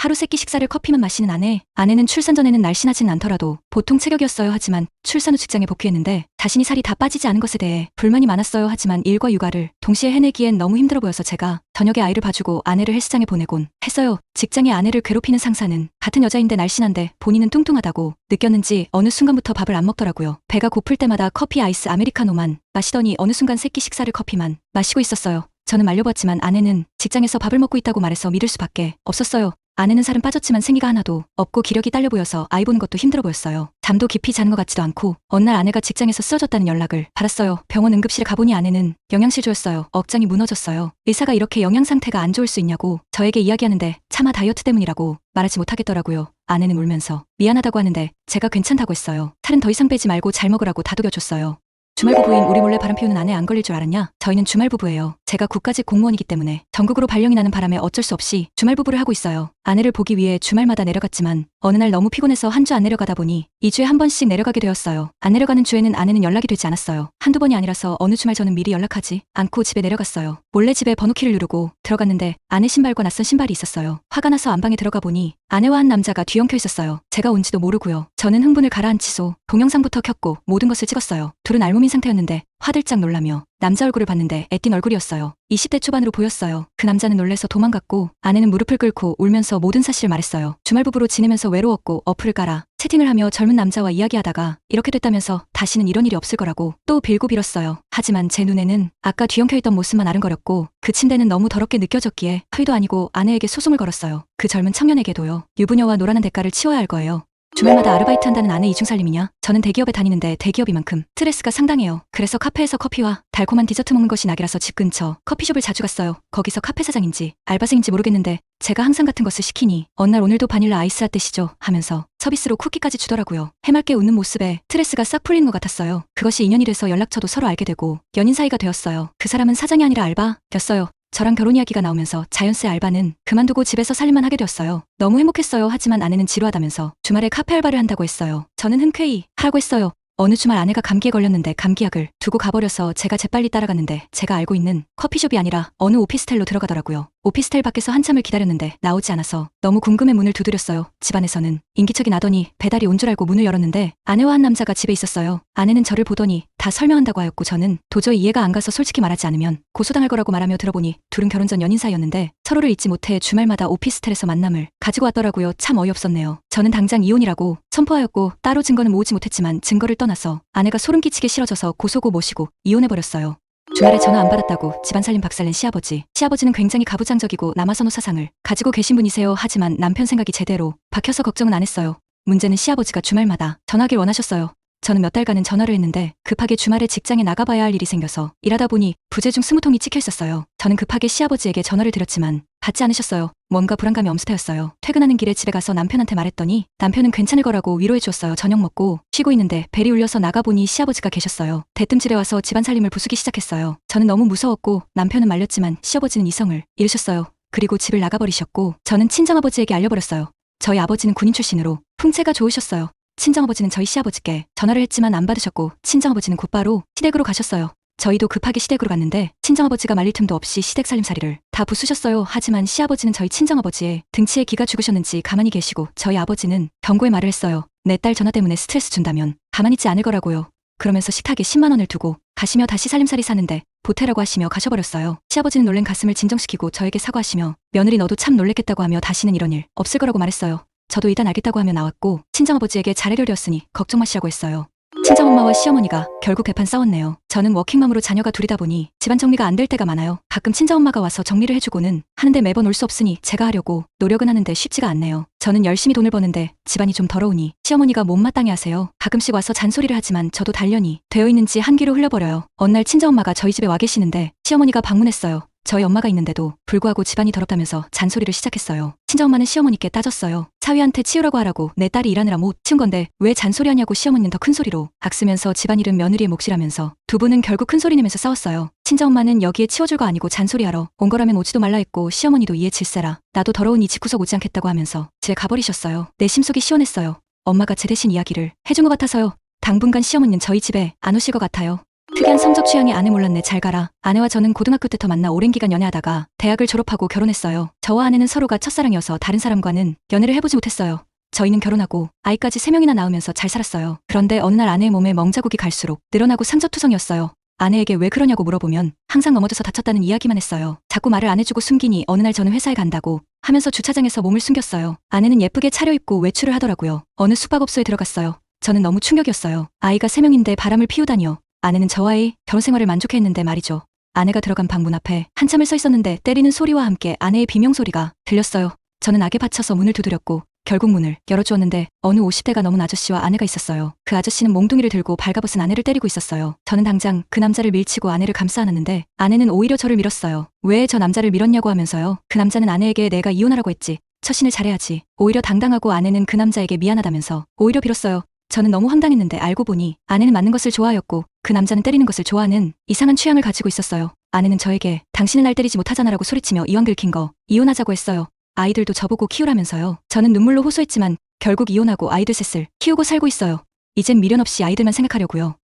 하루 세끼 식사를 커피만 마시는 아내. 아내는 출산 전에는 날씬하진 않더라도 보통 체격이었어요. 하지만 출산 후 직장에 복귀했는데 자신이 살이 다 빠지지 않은 것에 대해 불만이 많았어요. 하지만 일과 육아를 동시에 해내기엔 너무 힘들어 보여서 제가 저녁에 아이를 봐주고 아내를 헬스장에 보내곤 했어요. 직장에 아내를 괴롭히는 상사는 같은 여자인데 날씬한데 본인은 뚱뚱하다고 느꼈는지 어느 순간부터 밥을 안 먹더라고요. 배가 고플 때마다 커피 아이스 아메리카노만 마시더니 어느 순간 세끼 식사를 커피만 마시고 있었어요. 저는 말려봤지만 아내는 직장에서 밥을 먹고 있다고 말해서 믿을 수밖에 없었어요. 아내는 살은 빠졌지만 생기가 하나도 없고 기력이 딸려 보여서 아이 보는 것도 힘들어 보였어요. 잠도 깊이 자는 것 같지도 않고 어느 날 아내가 직장에서 쓰러졌다는 연락을 받았어요. 병원 응급실에 가보니 아내는 영양실조였어요. 억장이 무너졌어요. 의사가 이렇게 영양 상태가 안 좋을 수 있냐고 저에게 이야기하는데 차마 다이어트 때문이라고 말하지 못하겠더라고요. 아내는 울면서 미안하다고 하는데 제가 괜찮다고 했어요. 살은 더 이상 빼지 말고 잘 먹으라고 다독여줬어요. 주말 부부인 우리 몰래 바람 피우는 아내 안 걸릴 줄 알았냐? 저희는 주말 부부예요. 제가 국가직 공무원이기 때문에 전국으로 발령이 나는 바람에 어쩔 수 없이 주말 부부를 하고 있어요. 아내를 보기 위해 주말마다 내려갔지만 어느 날 너무 피곤해서 한 주 안 내려가다 보니 2주에 한 번씩 내려가게 되었어요. 안 내려가는 주에는 아내는 연락이 되지 않았어요. 한두 번이 아니라서 어느 주말 저는 미리 연락하지 않고 집에 내려갔어요. 몰래 집에 번호키를 누르고 들어갔는데 아내 신발과 낯선 신발이 있었어요. 화가 나서 안방에 들어가 보니 아내와 한 남자가 뒤엉켜 있었어요. 제가 온지도 모르고요. 저는 흥분을 가라앉히소 동영상부터 켰고 모든 것을 찍었어요. 둘은 알몸인 상태였는데 화들짝 놀라며 남자 얼굴을 봤는데 애띤 얼굴이었어요. 20대 초반으로 보였어요. 그 남자는 놀래서 도망갔고 아내는 무릎을 꿇고 울면서 모든 사실을 말했어요. 주말 부부로 지내면서 외로웠고 어플을 깔아 채팅을 하며 젊은 남자와 이야기하다가 이렇게 됐다면서 다시는 이런 일이 없을 거라고 또 빌고 빌었어요. 하지만 제 눈에는 아까 뒤엉켜있던 모습만 아른거렸고 그 침대는 너무 더럽게 느껴졌기에 화위도 아니고 아내에게 소송을 걸었어요. 그 젊은 청년에게도요. 유부녀와 노라는 대가를 치워야 할 거예요. 주말마다 아르바이트 한다는 아내 이중살림이냐? 저는 대기업에 다니는데 대기업이만큼 스트레스가 상당해요. 그래서 카페에서 커피와 달콤한 디저트 먹는 것이 낙이라서 집 근처 커피숍을 자주 갔어요. 거기서 카페 사장인지 알바생인지 모르겠는데 제가 항상 같은 것을 시키니 어느 날 오늘도 바닐라 아이스 라떼시죠? 하면서 서비스로 쿠키까지 주더라고요. 해맑게 웃는 모습에 스트레스가 싹 풀리는 것 같았어요. 그것이 인연이 돼서 연락처도 서로 알게 되고 연인 사이가 되었어요. 그 사람은 사장이 아니라 알바였어요. 저랑 결혼 이야기가 나오면서 자연스레 알바는 그만두고 집에서 살림만 하게 되었어요. 너무 행복했어요. 하지만 아내는 지루하다면서 주말에 카페 알바를 한다고 했어요. 저는 흔쾌히 하라고 했어요. 어느 주말 아내가 감기에 걸렸는데 감기약을 두고 가버려서 제가 재빨리 따라갔는데 제가 알고 있는 커피숍이 아니라 어느 오피스텔로 들어가더라고요. 오피스텔 밖에서 한참을 기다렸는데 나오지 않아서 너무 궁금해 문을 두드렸어요. 집안에서는 인기척이 나더니 배달이 온 줄 알고 문을 열었는데 아내와 한 남자가 집에 있었어요. 아내는 저를 보더니 다 설명한다고 하였고 저는 도저히 이해가 안 가서 솔직히 말하지 않으면 고소당할 거라고 말하며 들어보니 둘은 결혼 전 연인 사이였는데 서로를 잊지 못해 주말마다 오피스텔에서 만남을 가지고 왔더라고요. 참 어이없었네요. 저는 당장 이혼이라고 선포하였고 따로 증거는 모으지 못했지만 증거를 떠나서 아내가 소름 끼치게 싫어져서 고소고 모시고 이혼해버렸어요. 주말에 전화 안 받았다고 집안 살림 박살낸 시아버지. 시아버지는 굉장히 가부장적이고 남아선호 사상을 가지고 계신 분이세요. 하지만 남편 생각이 제대로 박혀서 걱정은 안 했어요. 문제는 시아버지가 주말마다 전화하길 원하셨어요. 저는 몇 달간은 전화를 했는데 급하게 주말에 직장에 나가봐야 할 일이 생겨서 일하다 보니 부재중 20통이 찍혀 있었어요. 저는 급하게 시아버지에게 전화를 드렸지만 받지 않으셨어요. 뭔가 불안감이 엄습하였어요. 퇴근하는 길에 집에 가서 남편한테 말했더니 남편은 괜찮을 거라고 위로해 주었어요. 저녁 먹고 쉬고 있는데 벨이 울려서 나가보니 시아버지가 계셨어요. 대뜸 집에 와서 집안 살림을 부수기 시작했어요. 저는 너무 무서웠고 남편은 말렸지만 시아버지는 이성을 잃으셨어요. 그리고 집을 나가버리셨고 저는 친정아버지에게 알려버렸어요. 저희 아버지는 군인 출신으로 풍채가 좋으셨어요. 친정아버지는 저희 시아버지께 전화를 했지만 안 받으셨고 친정아버지는 곧바로 시댁으로 가셨어요. 저희도 급하게 시댁으로 갔는데 친정아버지가 말릴 틈도 없이 시댁 살림살이를 다 부수셨어요. 하지만 시아버지는 저희 친정아버지의 등치에 기가 죽으셨는지 가만히 계시고 저희 아버지는 경고의 말을 했어요. 내 딸 전화 때문에 스트레스 준다면 가만히 있지 않을 거라고요. 그러면서 식탁에 10만 원을 두고 가시며 다시 살림살이 사는데 보태라고 하시며 가셔버렸어요. 시아버지는 놀란 가슴을 진정시키고 저에게 사과하시며 며느리 너도 참 놀랬겠다고 하며 다시는 이런 일 없을 거라고 말했어요. 저도 일단 알겠다고 하며 나왔고 친정아버지에게 잘 해결되었으니 걱정 마시라고 했어요. 친정엄마와 시어머니가 결국 대판 싸웠네요. 저는 워킹맘으로 자녀가 둘이다 보니 집안 정리가 안 될 때가 많아요. 가끔 친정엄마가 와서 정리를 해주고는 하는데 매번 올 수 없으니 제가 하려고 노력은 하는데 쉽지가 않네요. 저는 열심히 돈을 버는데 집안이 좀 더러우니 시어머니가 못마땅해 하세요. 가끔씩 와서 잔소리를 하지만 저도 단련이 되어 있는지 한 귀로 흘려버려요. 어느 날 친정엄마가 저희 집에 와 계시는데 시어머니가 방문했어요. 저희 엄마가 있는데도 불구하고 집안이 더럽다면서 잔소리를 시작했어요. 친정엄마는 시어머니께 따졌어요. 사위한테 치우라고 하라고 내 딸이 일하느라 못 치운 건데 왜 잔소리하냐고 시어머니는 더 큰소리로 악쓰면서 집안일은 며느리의 몫이라면서 두 분은 결국 큰소리 내면서 싸웠어요. 친정엄마는 여기에 치워줄 거 아니고 잔소리하러 온 거라면 오지도 말라 했고 시어머니도 이해 질세라 나도 더러운 이 집구석 오지 않겠다고 하면서 집에 가버리셨어요. 내 심속이 시원했어요. 엄마가 제 대신 이야기를 해준 것 같아서요. 당분간 시어머니는 저희 집에 안 오실 것 같아요. 특이한 성적 취향이 아내 몰랐네. 잘 가라. 아내와 저는 고등학교 때부터 만나 오랜 기간 연애하다가 대학을 졸업하고 결혼했어요. 저와 아내는 서로가 첫사랑이어서 다른 사람과는 연애를 해보지 못했어요. 저희는 결혼하고 아이까지 3명이나 낳으면서 잘 살았어요. 그런데 어느 날 아내의 몸에 멍자국이 갈수록 늘어나고 상처투성이었어요. 아내에게 왜 그러냐고 물어보면 항상 넘어져서 다쳤다는 이야기만 했어요. 자꾸 말을 안 해주고 숨기니 어느 날 저는 회사에 간다고 하면서 주차장에서 몸을 숨겼어요. 아내는 예쁘게 차려입고 외출을 하더라고요. 어느 숙박업소에 들어갔어요. 저는 너무 충격이었어요. 아이가 3명인데 바람을 피우다니요. 아내는 저와의 결혼 생활을 만족해했는데 말이죠. 아내가 들어간 방 문 앞에 한참을 서 있었는데 때리는 소리와 함께 아내의 비명소리가 들렸어요. 저는 악에 받쳐서 문을 두드렸고 결국 문을 열어주었는데 어느 50대가 넘은 아저씨와 아내가 있었어요. 그 아저씨는 몽둥이를 들고 발가벗은 아내를 때리고 있었어요. 저는 당장 그 남자를 밀치고 아내를 감싸 안았는데 아내는 오히려 저를 밀었어요. 왜 저 남자를 밀었냐고 하면서요. 그 남자는 아내에게 내가 이혼하라고 했지. 처신을 잘해야지. 오히려 당당하고 아내는 그 남자에게 미안하다면서 오히려 빌었어요. 저는 너무 황당했는데 알고 보니 아내는 맞는 것을 좋아하였고 그 남자는 때리는 것을 좋아하는 이상한 취향을 가지고 있었어요. 아내는 저에게 당신은 날 때리지 못하잖아라고 소리치며 이왕 긁힌 거 이혼하자고 했어요. 아이들도 저보고 키우라면서요. 저는 눈물로 호소했지만 결국 이혼하고 아이들 셋을 키우고 살고 있어요. 이젠 미련 없이 아이들만 생각하려고요.